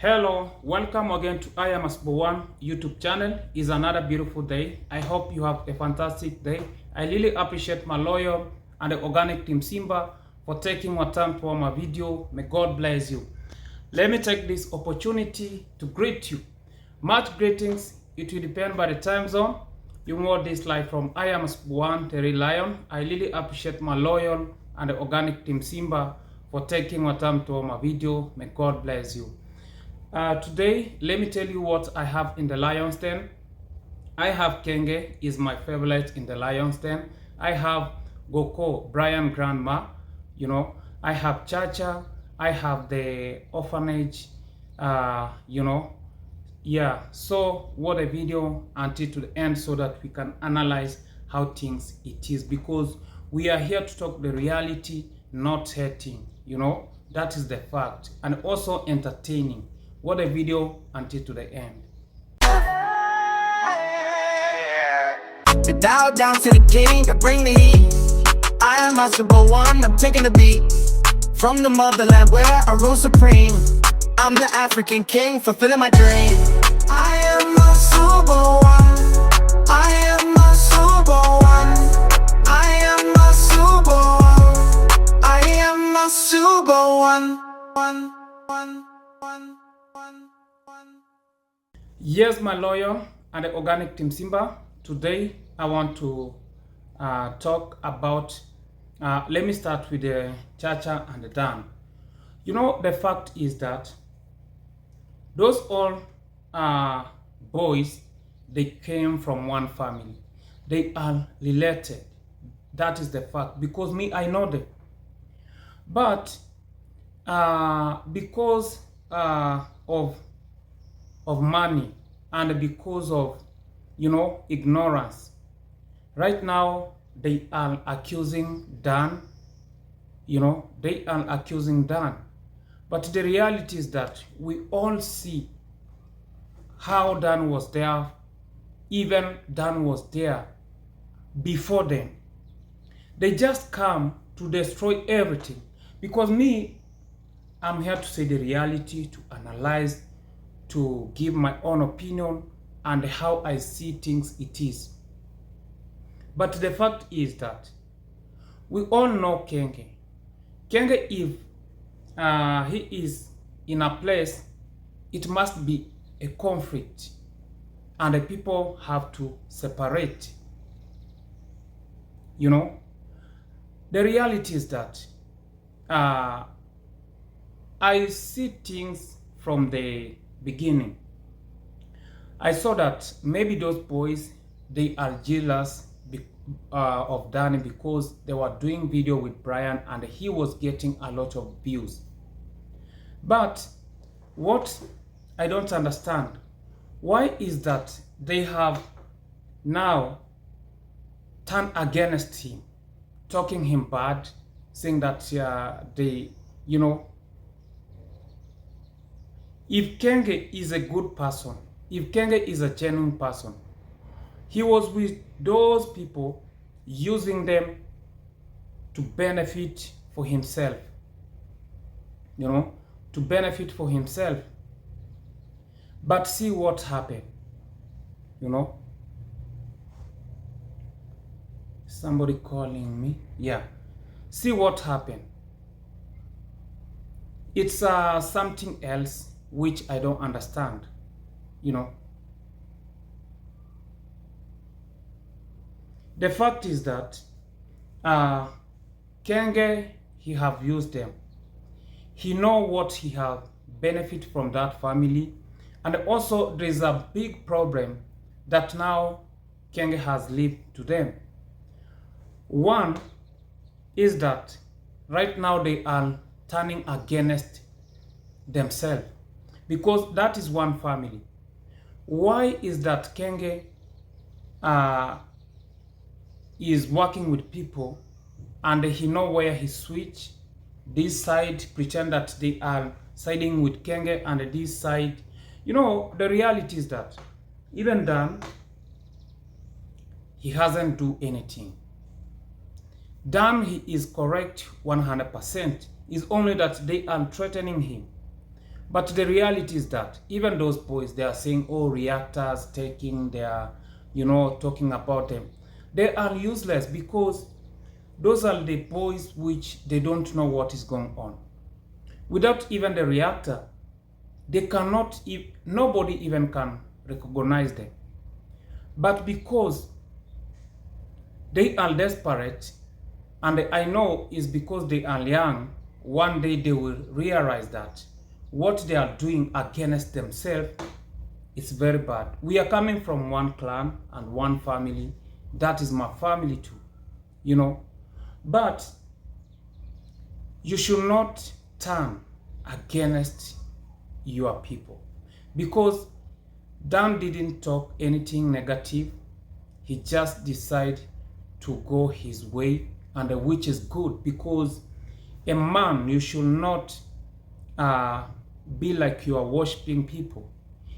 Hello, welcome again to I AM MASUBO1 YouTube channel. It's another beautiful day. I hope you have a fantastic day. I really appreciate my loyal and the organic team Simba for taking my time for my video. May God bless you. Let me take this opportunity to greet you. Much greetings. It will depend by the time zone. You watch this live from I AM MASUBO1 Terry Lion. I really appreciate my loyal and the organic team Simba for taking my time to my video. May God bless you. Today, let me tell you what I have in the lion's den. I have Kenge, is my favorite in the lion's den. I have Goko, Brian Grandma, I have Chacha, I have the orphanage, so what a video until to the end so that we can analyze how things it is, because we are here to talk the reality, not hating, that is the fact, and also entertaining. What a video until to the end. Dial down to the king, I bring the heat. I am MASUBO1, I'm taking the beat. From the motherland where I rule supreme. I'm the African king, fulfilling my dream. I am MASUBO1. I am MASUBO1. I am MASUBO1. I am MASUBO1. Yes, my loyal and the organic team Simba. Today I want to talk about, let me start with the Chacha and the Dan. The fact is that those all boys, they came from one family. They are related. That is the fact, because me, I know them. But because of money and because of ignorance, right now they are accusing Dan. They are accusing Dan, but the reality is that we all see how Dan was there. Even Dan was there before them. They just come to destroy everything, because me, I'm here to say the reality, to analyze, to give my own opinion and how I see things it is. But the fact is that we all know Kenge. Kenge, if he is in a place, it must be a conflict and the people have to separate. The reality is that I see things from the beginning. I saw that maybe those boys, they are jealous of Danny because they were doing video with Brian and he was getting a lot of views. But what I don't understand, why is that they have now turned against him, talking him bad, saying that if Kenge is a good person, if Kenge is a genuine person, he was with those people, using them to benefit for himself, to benefit for himself. But see what happened, Somebody calling me. Yeah. See what happened. It's something else which I don't understand, The fact is that Kenge, he have used them. He know what he have benefit from that family. And also there is a big problem that now Kenge has left to them. One is that right now they are turning against themselves, because that is one family. Why is that Kenge is working with people and he know where he switch? This side pretend that they are siding with Kenge, and this side, the reality is that even Dan, he hasn't do anything. Dan, he is correct 100%. It's only that they are threatening him. But the reality is that even those boys, they are saying, oh, reactors taking their, talking about them. They are useless because those are the boys which they don't know what is going on. Without even the reactor, they cannot, nobody even can recognize them. But because they are desperate, and I know it's because they are young, one day they will realize that what they are doing against themselves is very bad. We are coming from one clan and one family. That is my family too, But you should not turn against your people, because Dan didn't talk anything negative. He just decided to go his way, and which is good, because a man, you should not be like you are worshiping people.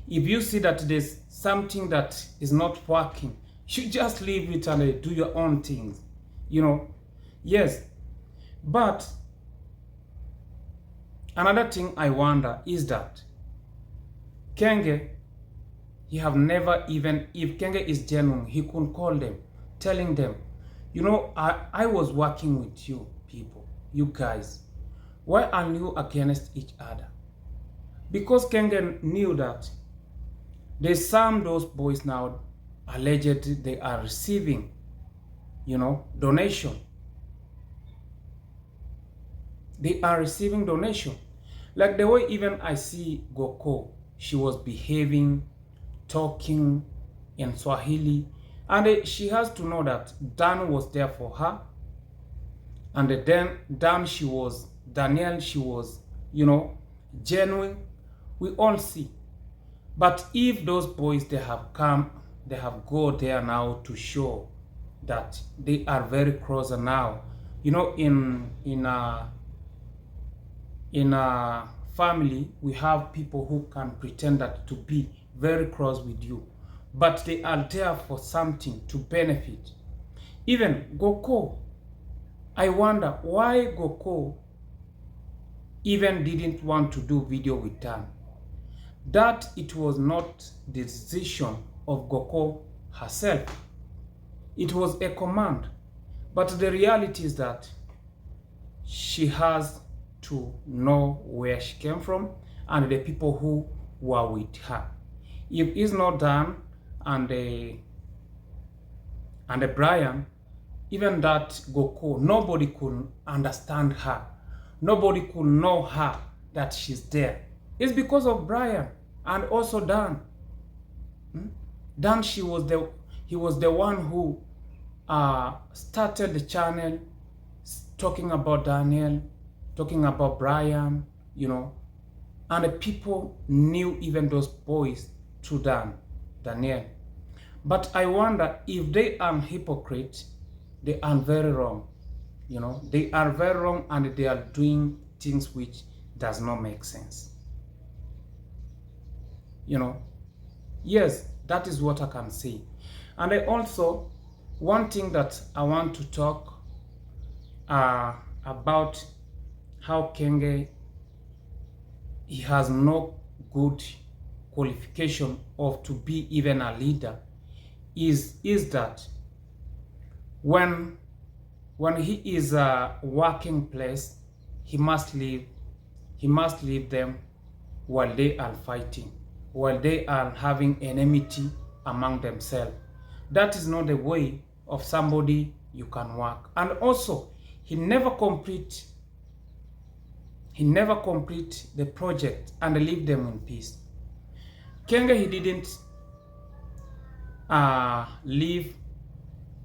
If you see that there's something that is not working, you just leave it and do your own things, Yes, but another thing I wonder is that Kenge, he have never even, if Kenge is genuine, he could call them, telling them, I was working with you people, you guys. Why are you against each other? Because Kenge knew that there's those boys now, allegedly they are receiving, donation. They are receiving donation. Like the way even I see Goko, she was behaving, talking in Swahili. And she has to know that Dan was there for her. And then Daniel, she was, genuine. We all see. But if those boys, they have come, they have go there now to show that they are very close now. In a family, we have people who can pretend that to be very close with you, but they are there for something to benefit. Even Goko, I wonder why Goko even didn't want to do video with Dan. That it was not the decision of Goko herself. It was a command. But the reality is that she has to know where she came from and the people who were with her. If it's not Dan and Brian, even that Goko, nobody could understand her. Nobody could know her that she's there. It's because of Brian and also Dan. Dan, he was the one who started the channel, talking about Daniel, talking about Brian, and the people knew even those boys through Daniel. But I wonder if they are hypocrites, they are very wrong. They are very wrong, and they are doing things which does not make sense. Yes, that is what I can say. And I also, one thing that I want to talk about how Kenge, he has no good qualification of to be even a leader, is that when he is a working place, he must leave them while they are fighting, while they are having enmity among themselves. That is not the way of somebody you can work. And also, he never complete the project and leave them in peace. Kenge, he didn't leave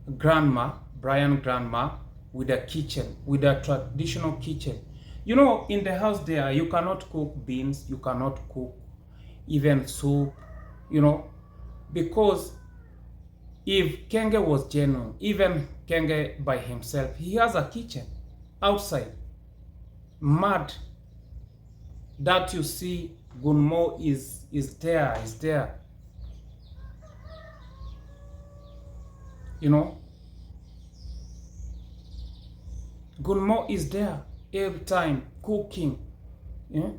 Brian grandma with a kitchen, with a traditional kitchen. In the house there, you cannot cook beans, you cannot cook even soup, because if Kenge was genuine, even Kenge by himself, he has a kitchen outside, mud, that you see Gunmo is there. Gunmo is there every time cooking. Yeah?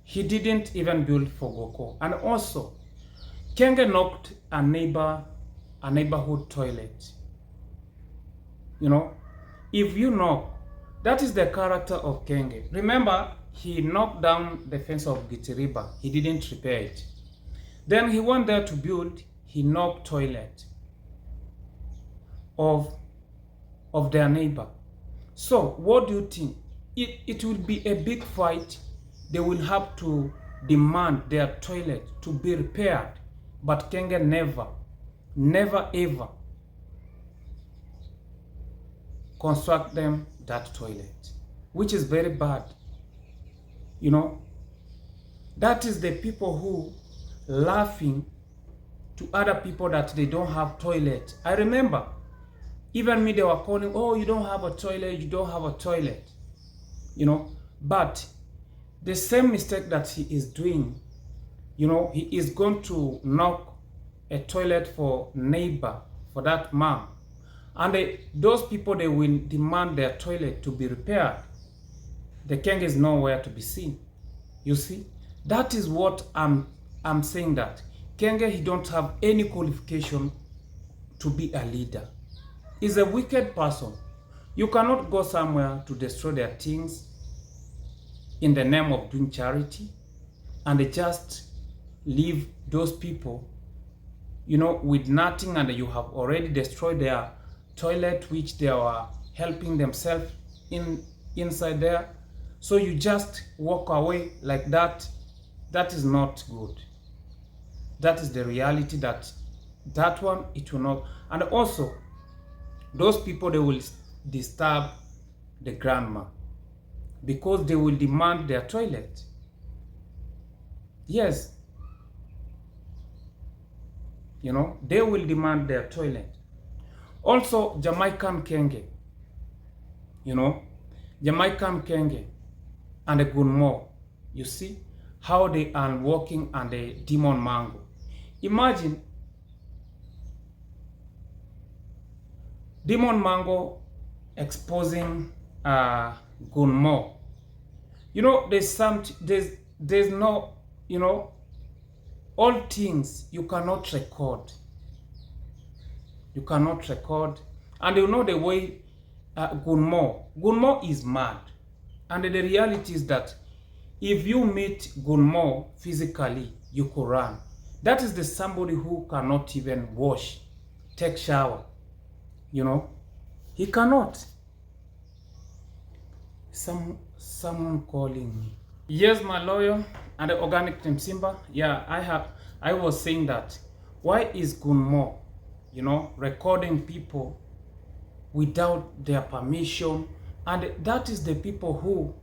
he didn't even build for Goko. And also, Kenge knocked a neighborhood toilet. You know, if you knock, that is the character of Kenge. Remember, he knocked down the fence of Gitiriba. He didn't repair it. Then he went there to build. He knocked toilet of their neighbor. So what do you think? It will be a big fight. They will have to demand their toilet to be repaired. But Kenge never ever construct them that toilet, which is very bad. You know, that is the people who laughing to other people that they don't have toilet. I remember, even me, they were calling, oh, you don't have a toilet, you don't have a toilet. You know, but the same mistake that he is doing, you know, he is going to knock a toilet for neighbor, for that man. And those people, they will demand their toilet to be repaired. The king is nowhere to be seen. You see, that is what I'm saying, that Kenge, he don't have any qualification to be a leader. He's a wicked person. You cannot go somewhere to destroy their things in the name of doing charity, and they just leave those people, you know, with nothing, and you have already destroyed their toilet, which they were helping themselves inside there. So you just walk away like that. That is not good. That is the reality, that one, it will not. And also, those people, they will disturb the grandma because they will demand their toilet. Yes. You know, they will demand their toilet. Also, Jamaican Kenge. You know, Jamaican Kenge and the Gunmo. You see how they are working and the Demon Mango. Imagine Demon Mango exposing Gunmo. You know, there's no, you know, all things you cannot record. You cannot record. And you know the way Gunmo is mad. And the reality is that if you meet Gunmo physically, you could run. That is the somebody who cannot even wash, take shower. You know, he cannot. Someone calling me. Yes, my lawyer and the organic team Simba. Yeah, I was saying that. Why is Gunmo, you know, recording people without their permission? And that is the people who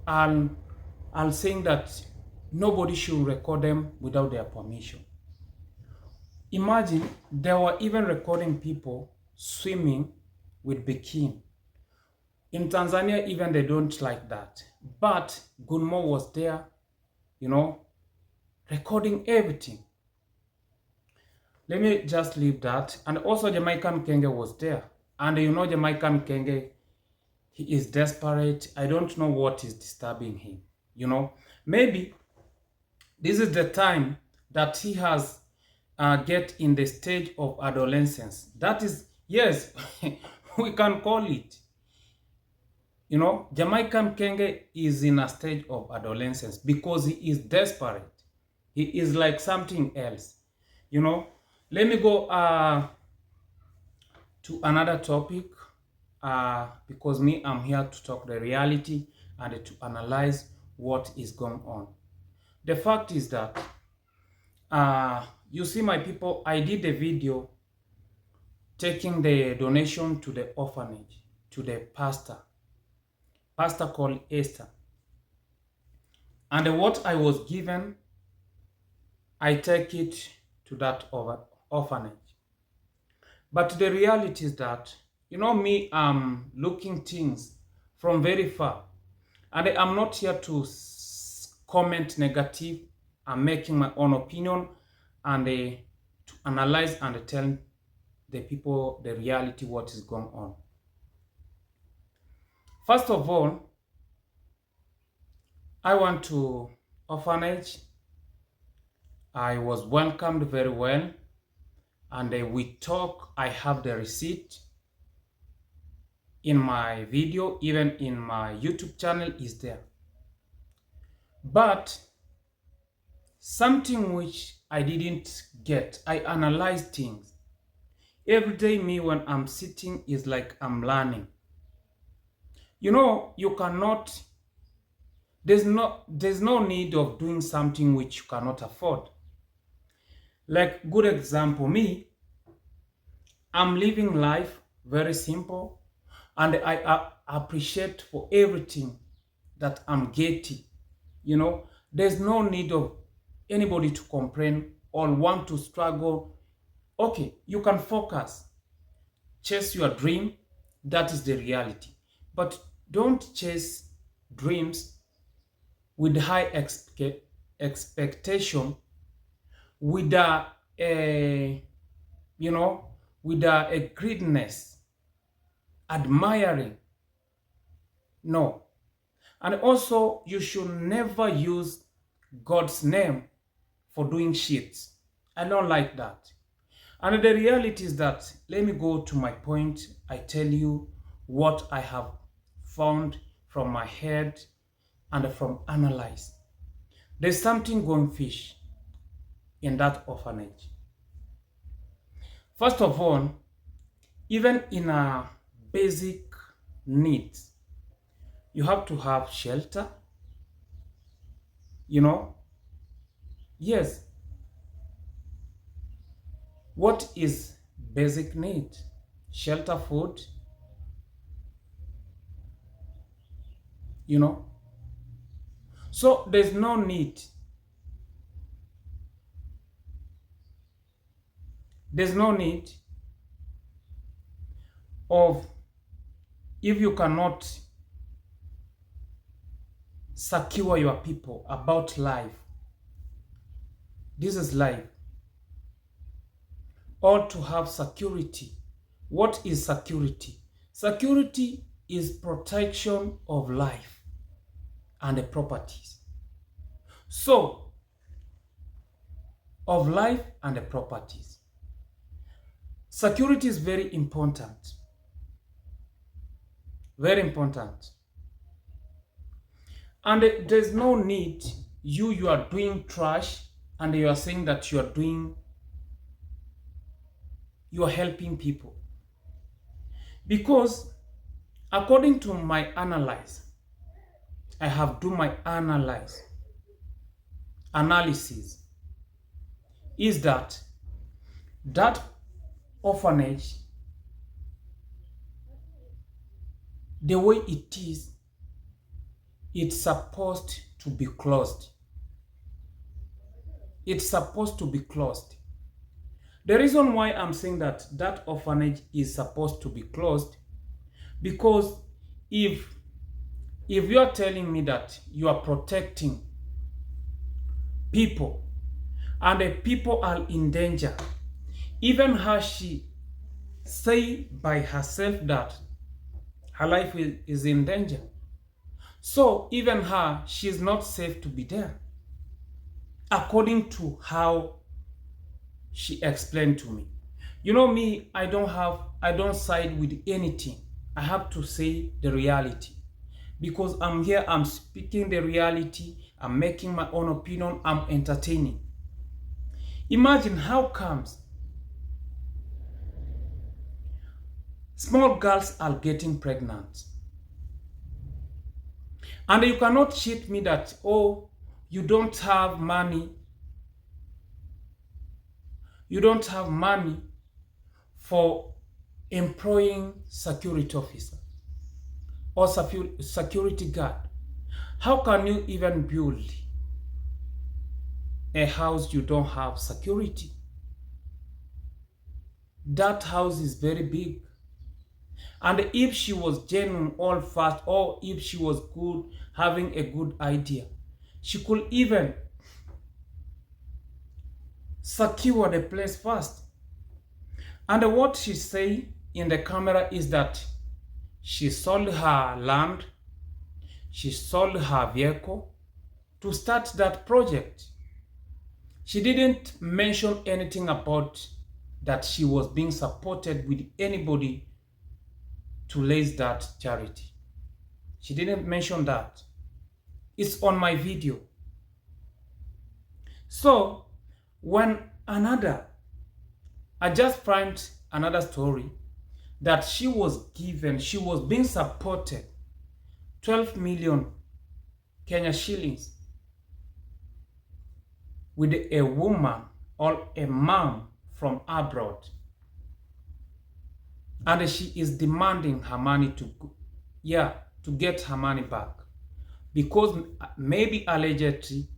are saying that nobody should record them without their permission. Imagine they were even recording people swimming with bikini. In Tanzania, even they don't like that. But Gunmo was there, you know, recording everything. Let me just leave that. And also Jamaican Kenge was there. And you know, Jamaican Kenge, he is desperate. I don't know what is disturbing him. You know, maybe this is the time that he has get in the stage of adolescence. That is, yes, we can call it. You know, Jamaican Kenge is in a stage of adolescence because he is desperate. He is like something else. You know, let me go to another topic because I'm here to talk the reality and to analyze what is going on. The fact is that, you see, my people, I did a video taking the donation to the orphanage, to the pastor called Esther. And what I was given, I take it to that orphanage. But the reality is that, you know me, I'm looking things from very far. And I'm not here to comment negative. I'm making my own opinion and to analyze and tell the people the reality, what is going on. First of all, I want to orphanage. I was welcomed very well, and we talk. I have the receipt in my video, even in my YouTube channel is there. But something which I didn't get, I analyzed things. Every day me when I'm sitting is like I'm learning. You know, you cannot, there's no need of doing something which you cannot afford. Like good example, me, I'm living life very simple, and I appreciate for everything that I'm getting. You know, there's no need of anybody to complain or want to struggle. Okay, you can focus, chase your dream, that is the reality. But don't chase dreams with high expectation, with a greediness, admiring. No. And also, you should never use God's name for doing shit. I don't like that. And the reality is that, let me go to my point. I tell you what I have found from my head and from analyze. There's something going fish in that orphanage. First of all, even in a basic needs, you have to have shelter. You know, yes. What is basic need? Shelter, food. You know, so there's no need. There's no need of, if you cannot secure your people about life. This is life. Or to have security. What is security? Security is protection of life and the properties. So, of life and the properties. Security is very important. Very important. And there's no need you are doing trash and you are saying that you are helping people. Because according to my analysis, I have done my analysis, is that orphanage, the way it is, it's supposed to be closed. It's supposed to be closed. The reason why I'm saying that orphanage is supposed to be closed, because if you are telling me that you are protecting people and the people are in danger, even her, she say by herself that her life is in danger. So even her, she is not safe to be there, according to how she explained to me. You know me, I don't side with anything. I have to say the reality. Because I'm here, I'm speaking the reality, I'm making my own opinion, I'm entertaining. Imagine how comes small girls are getting pregnant. And you cannot cheat me that, oh, you don't have money. You don't have money for employing security officer or security guard. How can you even build a house you don't have security? That house is very big. And if she was genuine all fast, or if she was good, having a good idea, she could even secure the place first. And what she say in the camera is that she sold her land, she sold her vehicle, to start that project. She didn't mention anything about that she was being supported with anybody to raise that charity. She didn't mention that. It's on my video. So when I just find another story that she was being supported 12 million Kenya shillings with a woman or a mom from abroad. And she is demanding her money to get her money back. Because maybe allegedly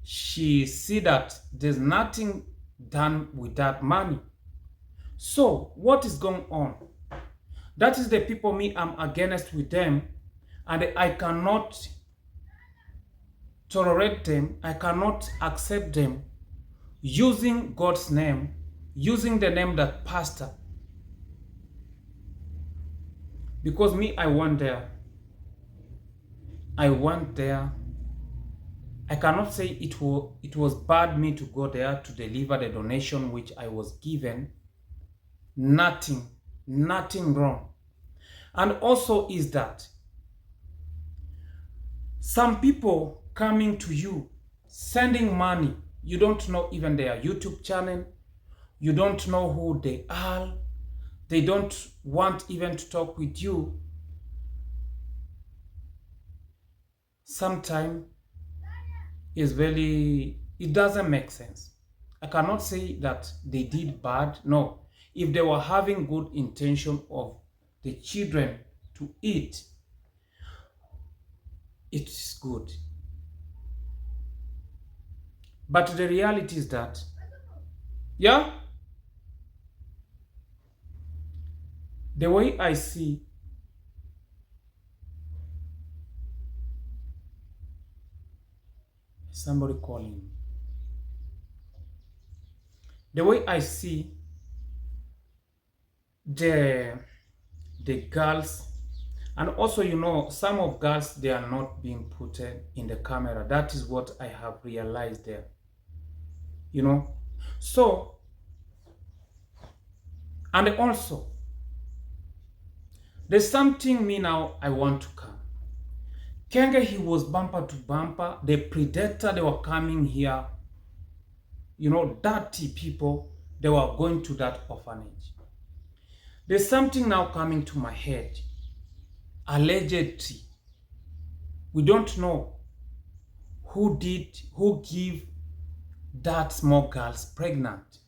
she see that there's nothing done with that money. So what is going on? That is the people I'm against with them, and I cannot tolerate them. I cannot accept them using God's name, using the name that pastor. Because I went there. I cannot say it was bad me to go there to deliver the donation which I was given. Nothing wrong. And also is that some people coming to you, sending money, you don't know even their YouTube channel, you don't know who they are, they don't want even to talk with you. Sometimes it doesn't make sense. I cannot say that they did bad. No, if they were having good intention of the children to eat, it's good. But the reality is that, the way I see, somebody calling. The way I see the girls, and also some of girls, they are not being put in the camera. That is what I have realized there. So, and also there's something now I want to come. Kenge, he was bumper to bumper. The predator, they were coming here. Dirty people, they were going to that orphanage. There's something now coming to my head. Allegedly, we don't know who gave that small girls pregnant.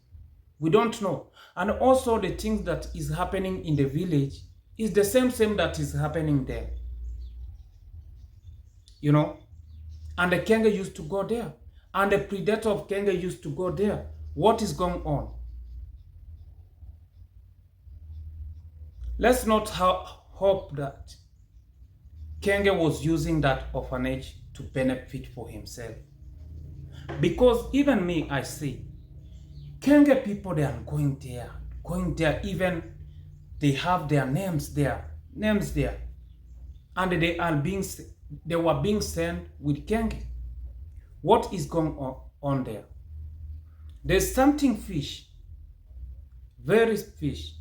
We don't know. And also the things that is happening in the village is the same that is happening there. And the Kenge used to go there. And the predator of Kenge used to go there. What is going on? Let's not hope that Kenge was using that orphanage to benefit for himself. Because even me, I see, Kenge people, they are going there, even they have their names there. And they were being sent with Kenge. What is going on there? There's something fish. Very fish.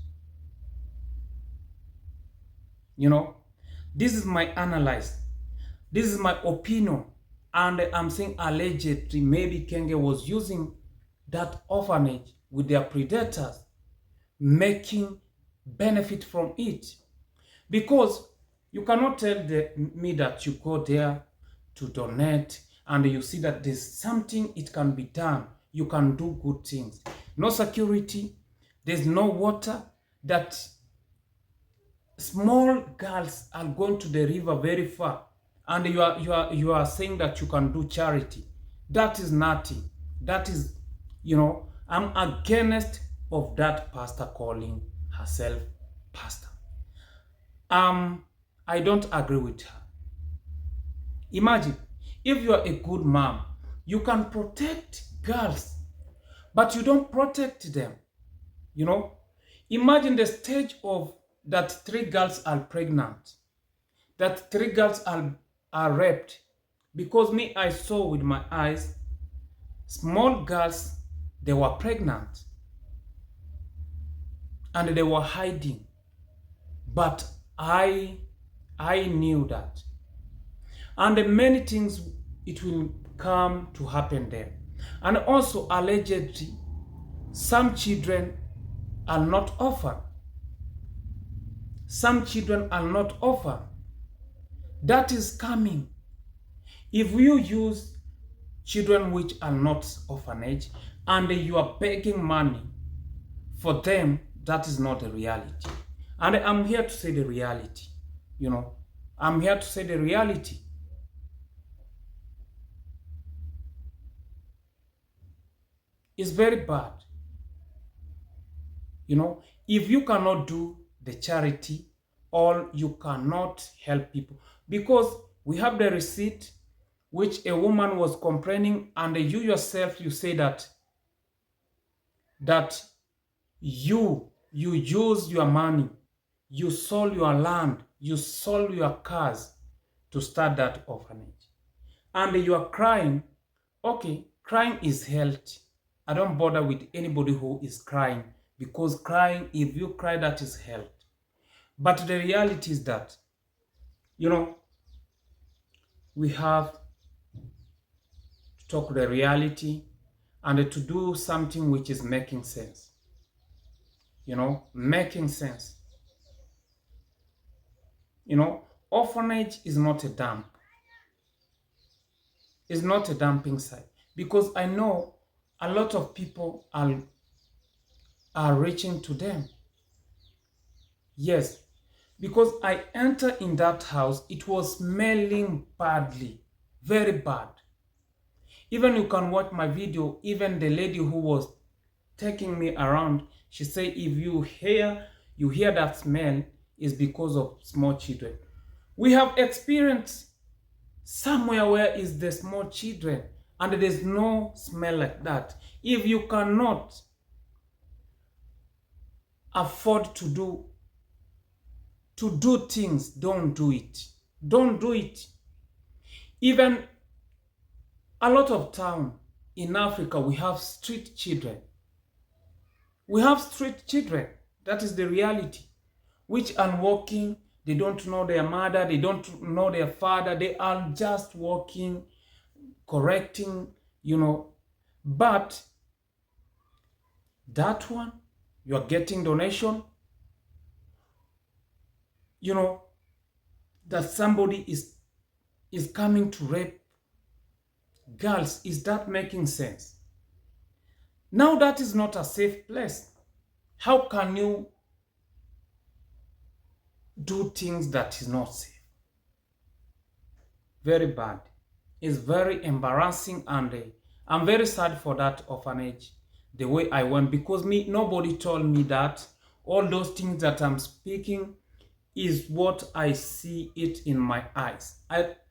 This is my analysis. This is my opinion. And I'm saying allegedly, maybe Kenge was using that orphanage with their predators, making benefit from it. Because you cannot tell me that you go there to donate and you see that there's something it can be done. You can do good things. No security, there's no water, that small girls are going to the river very far, and you are saying that you can do charity. That is nothing. That is, I'm against of that pastor calling herself pastor. I don't agree with her. Imagine if you are a good mom, you can protect girls, but you don't protect them. Imagine the stage of that 3 girls are pregnant, that 3 girls are raped, Because me, I saw with my eyes, small girls, they were pregnant and they were hiding. But I knew that. And many things, it will come to happen there. And also, allegedly, some children are not orphan. Some children are not orphan. That is coming. If you use children which are not orphanage and you are begging money for them, that is not the reality. And I'm here to say the reality. You know, I'm here to say the reality. It's very bad. You know, if you cannot do the charity or you cannot help people, because we have the receipt which a woman was complaining, and you yourself, you say that you use your money, you sold your land, you sold your cars to start that orphanage. And you are crying. Okay, crying is healthy. I don't bother with anybody who is crying, because crying, if you cry, that is health. But the reality is that, you know, we have to talk the reality and to do something which is making sense. You know, making sense. You know, orphanage is not a dump. It's not a dumping site. Because I know a lot of people are reaching to them. Yes, because I entered in that house, it was smelling badly, very bad. Even you can watch my video, even the lady who was taking me around, she said if you hear that smell, is because of small children. We have experienced somewhere where is the small children and there's no smell like that. If you cannot afford to do things, don't do it. Don't do it. Even a lot of town in Africa, we have street children. We have street children. That is the reality. Which are walking, they don't know their mother, they don't know their father, they are just walking, correcting, you know. But that one, you are getting donation, you know, that somebody is coming to rape girls. Is that making sense? Now that is not a safe place. How can you do things that is not safe? Very bad. It's very embarrassing, and I'm very sad for that orphanage, the way I went, because nobody told me that. All those things that I'm speaking is what I see it in my eyes.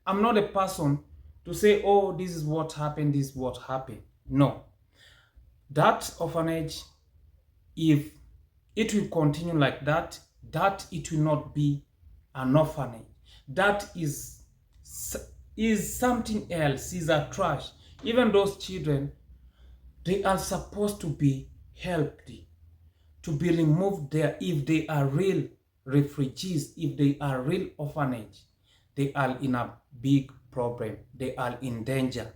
I'm not a person to say, oh, this is what happened, this is what happened. No. That orphanage, if it will continue like that, that it will not be an orphanage. That is something else, is a trash. Even those children, they are supposed to be helped, to be removed there. If they are real refugees, if they are real orphanage, they are in a big problem. They are in danger.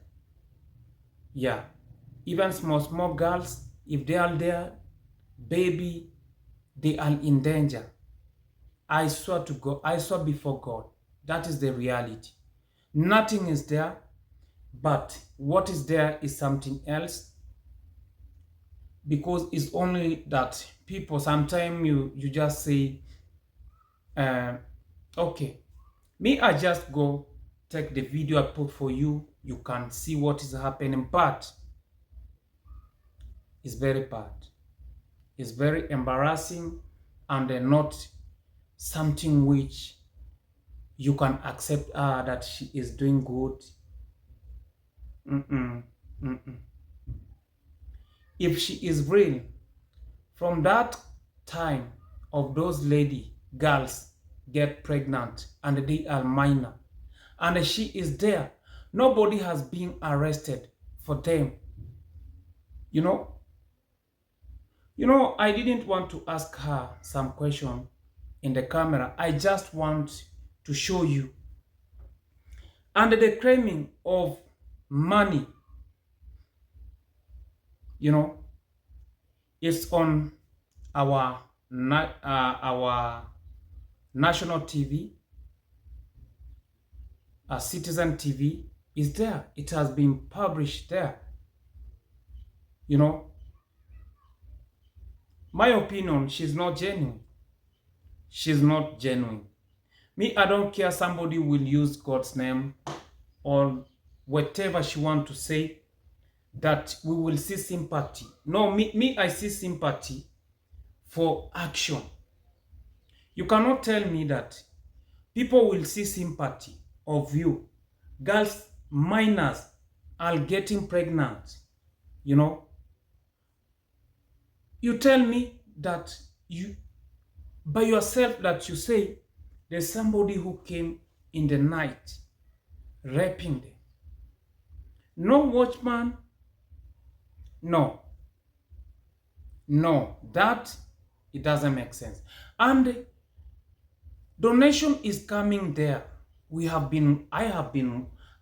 Yeah. Even small girls, if they are there, baby, they are in danger. I swear to God, I swear before God, that is the reality. Nothing is there, but what is there is something else. Because it's only that people, sometimes you just say, okay, I just go take the video I put for you. You can see what is happening, but it's very bad. It's very embarrassing, and not something which you can accept that she is doing good. If she is real, from that time of those girls get pregnant and they are minor, and she is there, Nobody has been arrested for them. You know, I didn't want to ask her some question in the camera. I just want to show you. And the claiming of money, it's on our national TV, Citizen TV is there. It has been published there. My opinion, she's not genuine. She's not genuine. Me, I don't care. Somebody will use God's name or whatever she want to say, that we will see sympathy. No, me, I see sympathy for action. You cannot tell me that people will see sympathy of you. Girls, minors are getting pregnant. You tell me that you, by yourself, that you say there's somebody who came in the night raping them. No watchman. No, that it doesn't make sense. And donation is coming there.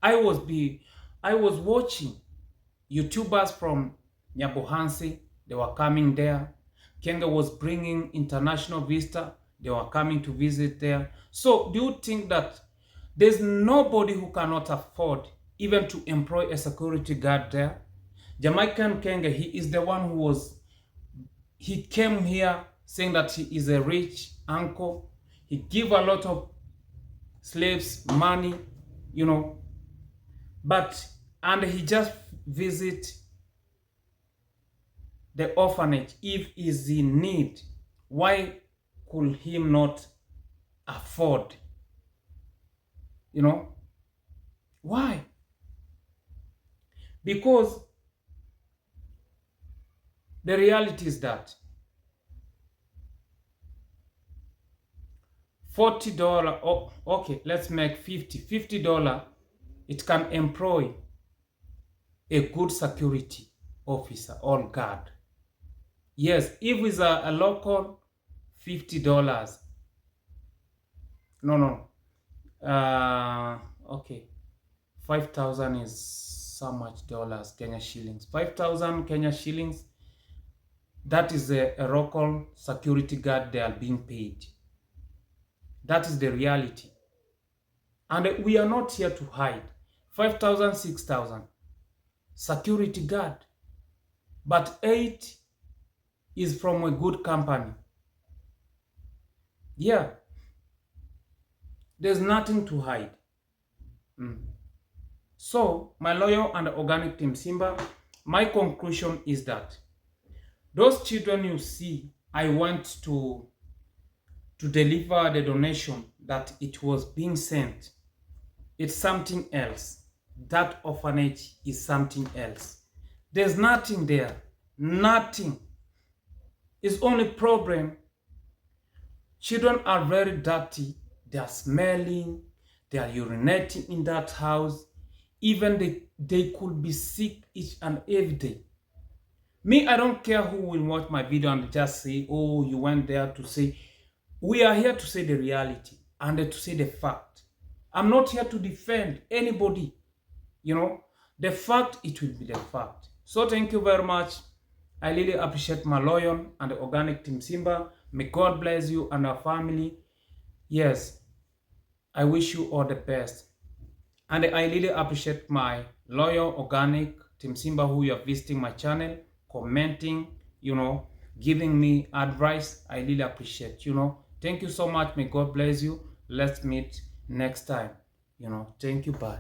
I was watching YouTubers from Nyabohanse. They were coming there. Kenya was bringing international visitor. They were coming to visit there. So do you think that there's nobody who cannot afford even to employ a security guard there? Jamaican Kenya, he is the one he came here saying that he is a rich uncle. He give a lot of slaves money, and he just visit the orphanage if he's in need. Why could he not afford? Why? Because the reality is that $40, oh, okay, let's make $50, it can employ a good security officer or guard. Yes, if it's a local, $50. No. Okay, 5,000 is so much dollars, Kenya shillings. 5,000 Kenya shillings. That is a local security guard they are being paid. That is the reality. And we are not here to hide. 5,000, 6,000. Security guard. But 8 is from a good company. Yeah. There's nothing to hide. So, my loyal and organic team Simba, my conclusion is that those children you see, I want to deliver the donation that it was being sent. It's something else. That orphanage is something else. There's nothing there. Nothing. It's only problem. Children are very dirty. They are smelling. They are urinating in that house. Even they could be sick each and every day. Me, I don't care who will watch my video and just say, oh, you went there to say. We are here to say the reality and to say the fact. I'm not here to defend anybody. The fact, it will be the fact. So thank you very much. I really appreciate my loyal and the organic team Simba. May God bless you and our family. Yes, I wish you all the best. And I really appreciate my loyal organic team Simba who you are visiting my channel, commenting, giving me advice. I really appreciate, Thank you so much. May God bless you. Let's meet next time. Thank you. Bye.